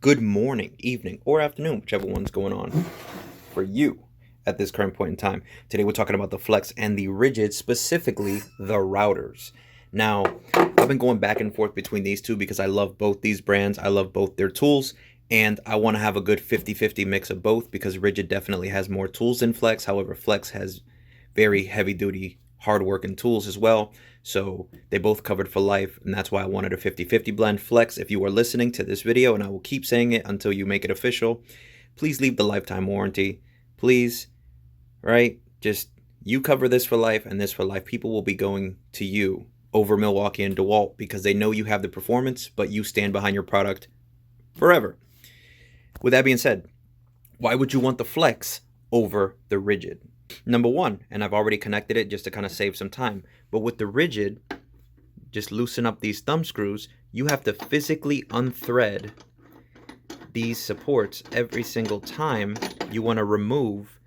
good morning, evening, or afternoon, whichever one's going on for you at this current point in time. Today we're talking about the Flex and the Ridgid, specifically the routers. Now, I've been going back and forth between these two because I love both these brands. I love both their tools, and I want to have a good 50-50 mix of both because Ridgid definitely has more tools than Flex. However, Flex has very heavy-duty hard working tools as well. So they both covered for life, and that's why I wanted a 50-50 blend. Flex, if you are listening to this video, and I will keep saying it until you make it official, please leave the lifetime warranty. Please, right? Just you cover this for life and this for life. People will be going to you over Milwaukee and DeWalt because they know you have the performance, but you stand behind your product forever. With that being said, why would you want the Flex over the Ridgid? Number one, and I've already connected it just to kind of save some time, but with the Ridgid, just loosen up these thumb screws, you have to physically unthread these supports every single time you want to remove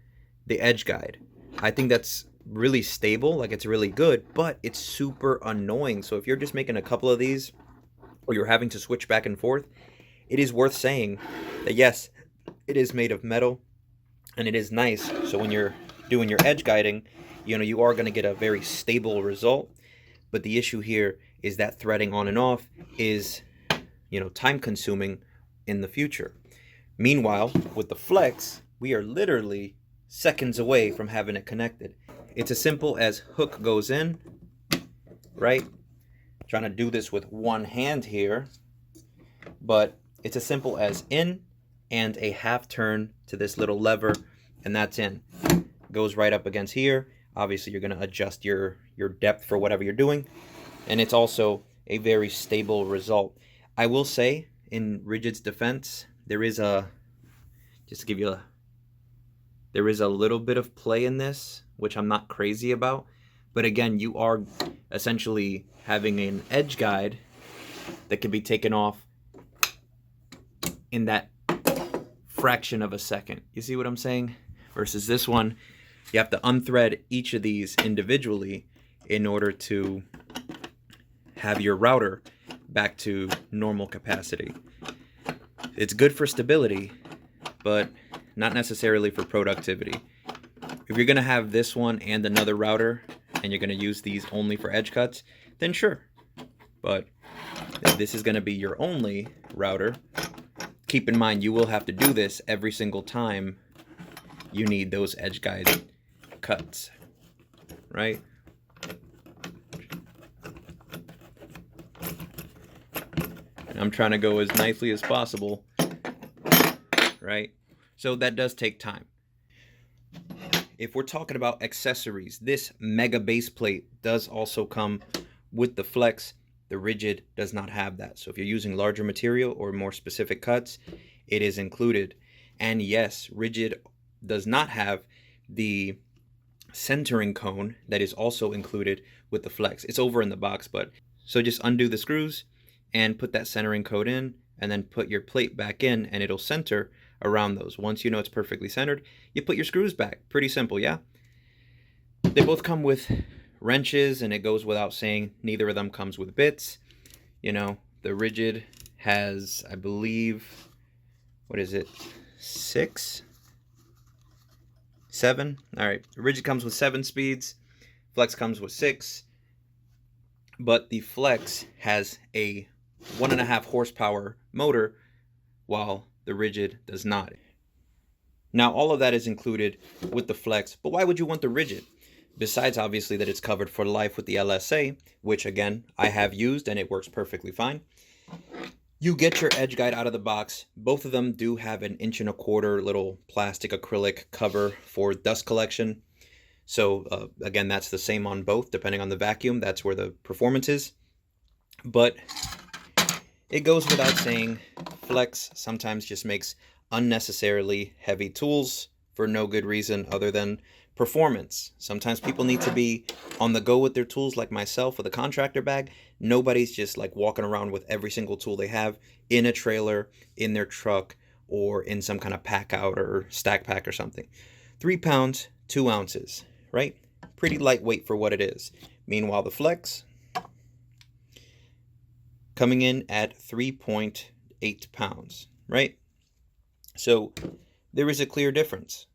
the edge guide. I think that's really stable, like it's really good, but it's super annoying. So if you're just making a couple of these or you're having to switch back and forth, it is worth saying that yes, it is made of metal and it is nice. So when you're doing your edge guiding, you are going to get a very stable result. But the issue here is that threading on and off is, time consuming in the future. Meanwhile, with the Flex, we are literally seconds away from having it connected. It's as simple as hook goes in, right? Trying to do this with one hand here, but it's as simple as in and a half turn to this little lever, and that's in. Goes right up against here. Obviously, you're going to adjust your depth for whatever you're doing, and it's also a very stable result. I will say, in Ridgid's defense, there is a little bit of play in this, which I'm not crazy about. But again, you are essentially having an edge guide that can be taken off in that fraction of a second. You see what I'm saying? Versus this one, you have to unthread each of these individually in order to have your router back to normal capacity. It's good for stability, but not necessarily for productivity. If you're going to have this one and another router and you're going to use these only for edge cuts, then sure. But if this is going to be your only router, keep in mind you will have to do this every single time you need those edge guide cuts, right? And I'm trying to go as nicely as possible, right? So that does take time. If we're talking about accessories, this mega base plate does also come with the Flex. The Ridgid does not have that. So if you're using larger material or more specific cuts, it is included. And yes, Ridgid does not have the centering cone that is also included with the Flex. It's over in the box, but so just undo the screws and put that centering cone in, and then put your plate back in, and it'll center around those. Once you know it's perfectly centered, you put your screws back. Pretty simple, yeah? They both come with wrenches, and it goes without saying, neither of them comes with bits. The Ridgid has, I believe, what is it, 6? 7? All right, the Ridgid comes with 7 speeds. Flex comes with 6. But the Flex has a 1.5 horsepower motor, while the Ridgid does not. Now, all of that is included with the Flex, but why would you want the Ridgid? Besides, obviously, that it's covered for life with the LSA, which, again, I have used, and it works perfectly fine. You get your edge guide out of the box. Both of them do have an 1.25" little plastic acrylic cover for dust collection. So, again, that's the same on both, depending on the vacuum. That's where the performance is. But it goes without saying, Flex sometimes just makes unnecessarily heavy tools for no good reason other than performance. Sometimes people need to be on the go with their tools, like myself with a contractor bag. Nobody's just like walking around with every single tool they have in a trailer, in their truck, or in some kind of pack out or stack pack or something. 3 pounds, 2 ounces, right? Pretty lightweight for what it is. Meanwhile, the Flex, coming in at 3.8 pounds, right? So there is a clear difference.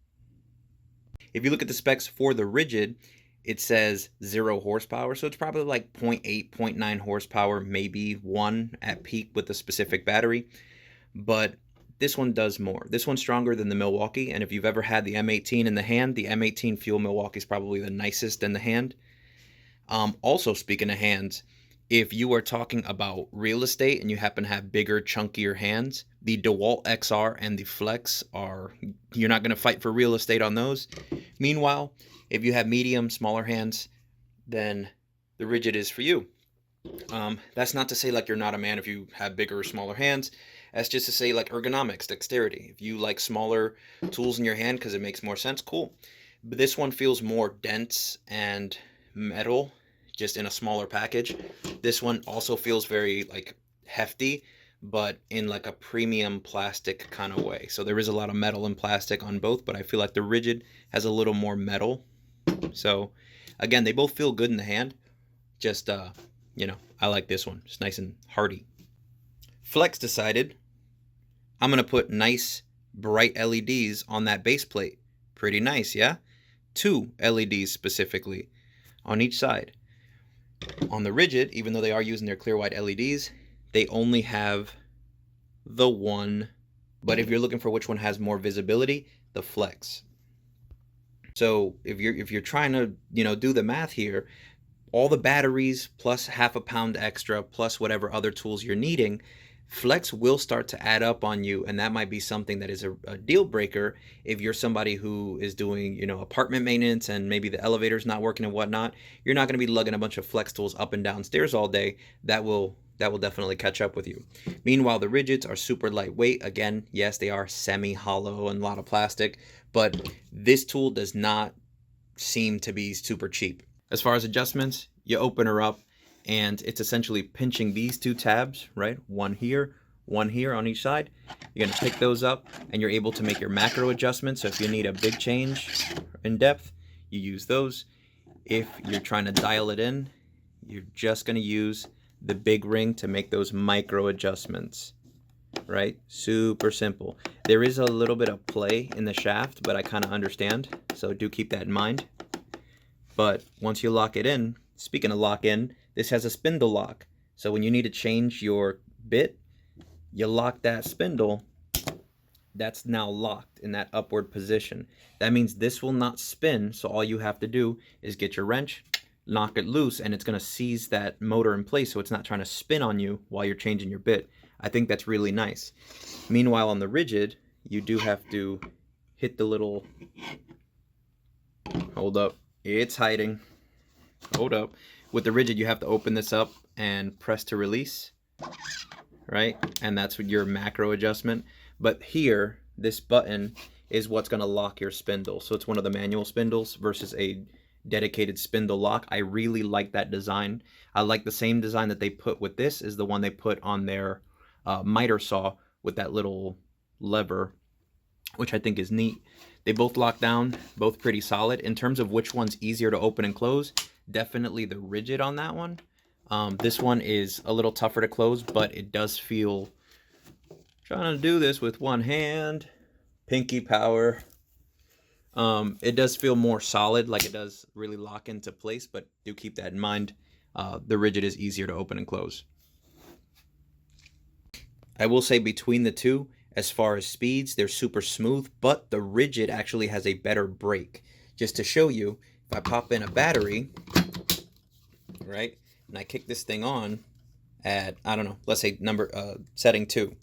If you look at the specs for the Ridgid, it says 0 horsepower, so it's probably like 0.8, 0.9 horsepower, maybe 1 at peak with a specific battery. But this one does more. This one's stronger than the Milwaukee, and if you've ever had the M18 in the hand, the M18 Fuel Milwaukee is probably the nicest in the hand. Also, speaking of hands, if you are talking about real estate and you happen to have bigger, chunkier hands, the DeWalt XR and the Flex you're not going to fight for real estate on those. Meanwhile, if you have medium, smaller hands, then the Ridgid is for you. That's not to say like you're not a man if you have bigger or smaller hands. That's just to say like ergonomics, dexterity. If you like smaller tools in your hand because it makes more sense, cool. But this one feels more dense and metal, just in a smaller package. This one also feels very like hefty, but in like a premium plastic kind of way. So there is a lot of metal and plastic on both, but I feel like the Ridgid has a little more metal. So again, they both feel good in the hand. Just you know, I like this one. It's nice and hearty. Flex decided, I'm gonna put nice bright LEDs on that base plate. Pretty nice, yeah? 2 LEDs specifically on each side. On the Ridgid, even though they are using their clear white LEDs, they only have the one. But if you're looking for which one has more visibility, the Flex. So if you're trying to, you know, do the math here, all the batteries plus half a pound extra plus whatever other tools you're needing, Flex will start to add up on you, and that might be something that is a deal breaker if you're somebody who is doing, you know, apartment maintenance and maybe the elevator's not working and whatnot. You're not going to be lugging a bunch of Flex tools up and down stairs all day. That will definitely catch up with you. Meanwhile, the Ridgids are super lightweight. Again, yes, they are semi-hollow and a lot of plastic, but this tool does not seem to be super cheap. As far as adjustments, you open her up, and it's essentially pinching these 2 tabs, right? One here on each side. You're gonna pick those up, and you're able to make your macro adjustments. So if you need a big change in depth, you use those. If you're trying to dial it in, you're just gonna use the big ring to make those micro adjustments, right? Super simple. There is a little bit of play in the shaft, but I kind of understand, so do keep that in mind. But once you lock it in, speaking of lock in, this has a spindle lock. So when you need to change your bit, you lock that spindle. That's now locked in that upward position. That means this will not spin, so all you have to do is get your wrench, knock it loose, and it's going to seize that motor in place so it's not trying to spin on you while you're changing your bit. I think that's really nice. Meanwhile, on the Ridgid, you do have to hit the little... Hold up. It's hiding. Hold up. With the Ridgid, you have to open this up and press to release, right? And that's your macro adjustment. But here, this button is what's going to lock your spindle. So it's one of the manual spindles versus a dedicated spindle lock. I really like that design. I like the same design that they put with this is the one they put on their miter saw with that little lever, which I think is neat. They both lock down, both pretty solid. In terms of which one's easier to open and close, definitely the Ridgid on that one. This one is a little tougher to close, but it does feel... Trying to do this with one hand, pinky power. It does feel more solid, like it does really lock into place, but do keep that in mind. The Ridgid is easier to open and close. I will say between the two, as far as speeds, they're super smooth, but the Ridgid actually has a better brake. Just to show you, if I pop in a battery, right, and I kick this thing on at, I don't know, let's say setting 2.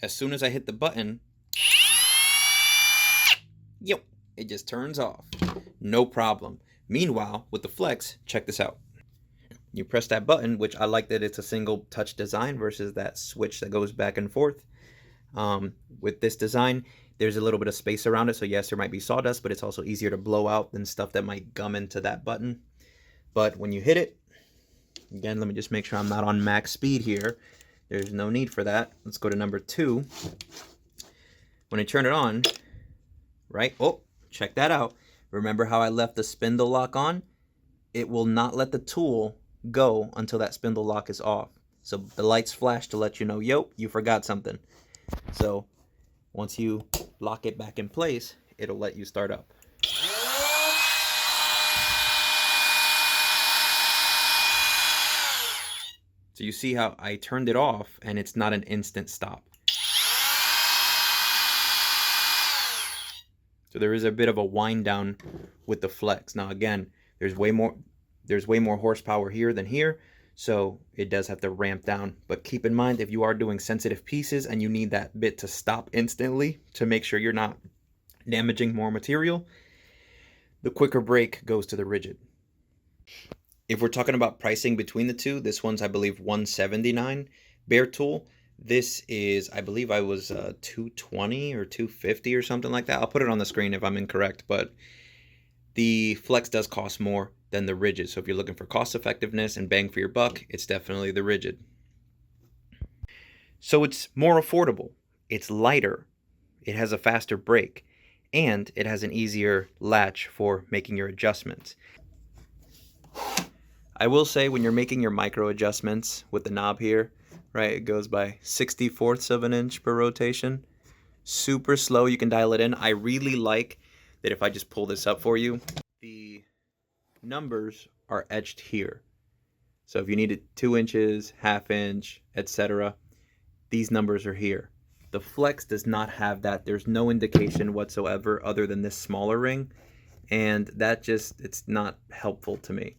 As soon as I hit the button, yep, it just turns off. No problem. Meanwhile, with the Flex, check this out. You press that button, which I like that it's a single touch design versus that switch that goes back and forth. With this design, there's a little bit of space around it. So yes, there might be sawdust, but it's also easier to blow out than stuff that might gum into that button. But when you hit it, again, let me just make sure I'm not on max speed here. There's no need for that. Let's go to number 2. When I turn it on, right? Oh, check that out. Remember how I left the spindle lock on? It will not let the tool go until that spindle lock is off. So the lights flash to let you know, yo, you forgot something. So once you lock it back in place, it'll let you start up. So you see how I turned it off and it's not an instant stop. So there is a bit of a wind down with the flex. Now again, there's way more horsepower here than here, so it does have to ramp down. But keep in mind, if you are doing sensitive pieces and you need that bit to stop instantly to make sure you're not damaging more material, the quicker brake goes to the Ridgid. If we're talking about pricing between the two, this one's, I believe, $179 bare tool. This is, I believe I was $220 or $250 or something like that. I'll put it on the screen if I'm incorrect, but the flex does cost more than the Ridgid. So if you're looking for cost effectiveness and bang for your buck, it's definitely the Ridgid. So it's more affordable, it's lighter, it has a faster brake, and it has an easier latch for making your adjustments. I will say, when you're making your micro adjustments with the knob here, right, it goes by 64ths of an inch per rotation. Super slow, you can dial it in. I really like that if I just pull this up for you, the numbers are etched here. So if you need it 2 inches, half inch, etc., these numbers are here. The flex does not have that. There's no indication whatsoever other than this smaller ring, and that just, it's not helpful to me.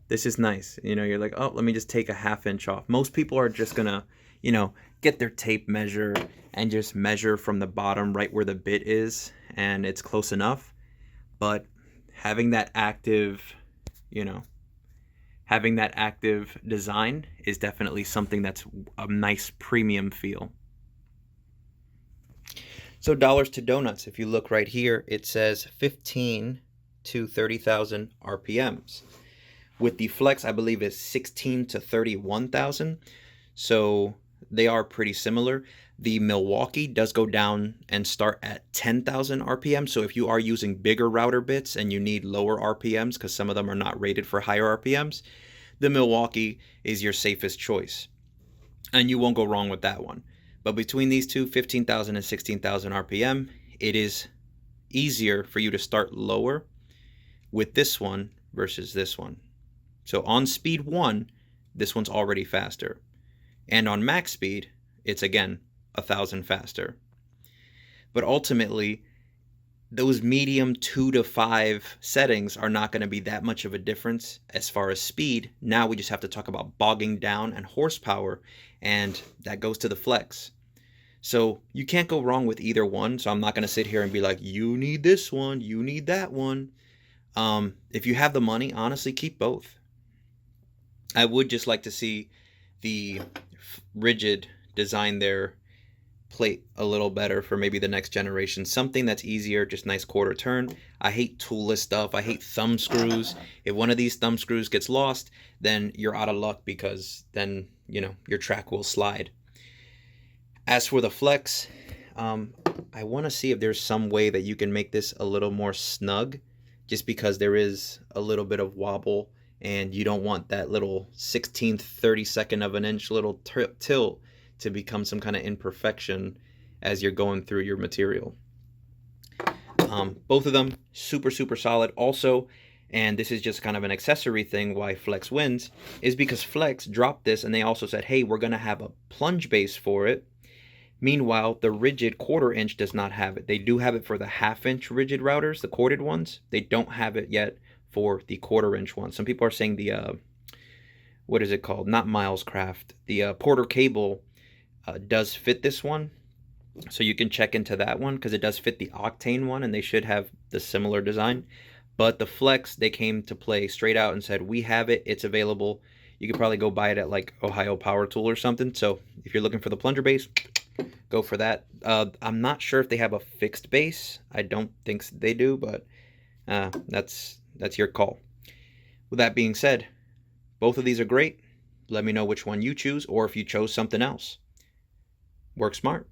This is nice. You know, you're like, oh, let me just take a half inch off. Most people are just gonna, you know, get their tape measure and just measure from the bottom right where the bit is, and it's close enough. But having that active, you know, having that active design is definitely something that's a nice premium feel. So dollars to donuts, if you look right here, it says 15 to 30,000 RPMs. With the flex, I believe is 16 to 31,000. So they are pretty similar. The Milwaukee does go down and start at 10,000 RPM. So if you are using bigger router bits and you need lower RPMs, because some of them are not rated for higher RPMs, the Milwaukee is your safest choice. And you won't go wrong with that one. But between these two, 15,000 and 16,000 RPM, it is easier for you to start lower with this one versus this one. So on speed 1, this one's already faster. And on max speed, it's again 1,000 faster. But ultimately, those medium 2 to 5 settings are not going to be that much of a difference as far as speed. Now we just have to talk about bogging down and horsepower, and that goes to the flex. So you can't go wrong with either one. So I'm not going to sit here and be like, you need this one, you need that one. If you have the money, honestly, keep both. I would just like to see the Ridgid design their plate a little better for maybe the next generation. Something that's easier, just nice quarter turn. I hate toolless stuff. I hate thumb screws. If one of these thumb screws gets lost, then you're out of luck, because then, you know, your track will slide. As for the flex, I want to see if there's some way that you can make this a little more snug, just because there is a little bit of wobble, and you don't want that little 16th, 32nd of an inch little tilt to become some kind of imperfection as you're going through your material. Both of them super, super solid. Also, and this is just kind of an accessory thing why Flex wins, is because Flex dropped this and they also said, hey, we're going to have a plunge base for it. Meanwhile, the Ridgid 1/4 inch does not have it. They do have it for the 1/2 inch Ridgid routers, the corded ones. They don't have it yet for the 1/4 inch one. Some people are saying the, what is it called? Not Milescraft. The Porter cable does fit this one. So you can check into that one, because it does fit the Octane one, and they should have the similar design. But the Flex, they came to play straight out and said, we have it, it's available. You could probably go buy it at like Ohio Power Tool or something. So if you're looking for the plunger base, go for that. I'm not sure if they have a fixed base. I don't think they do, but that's your call. With that being said, both of these are great. Let me know which one you choose, or if you chose something else. Work smart.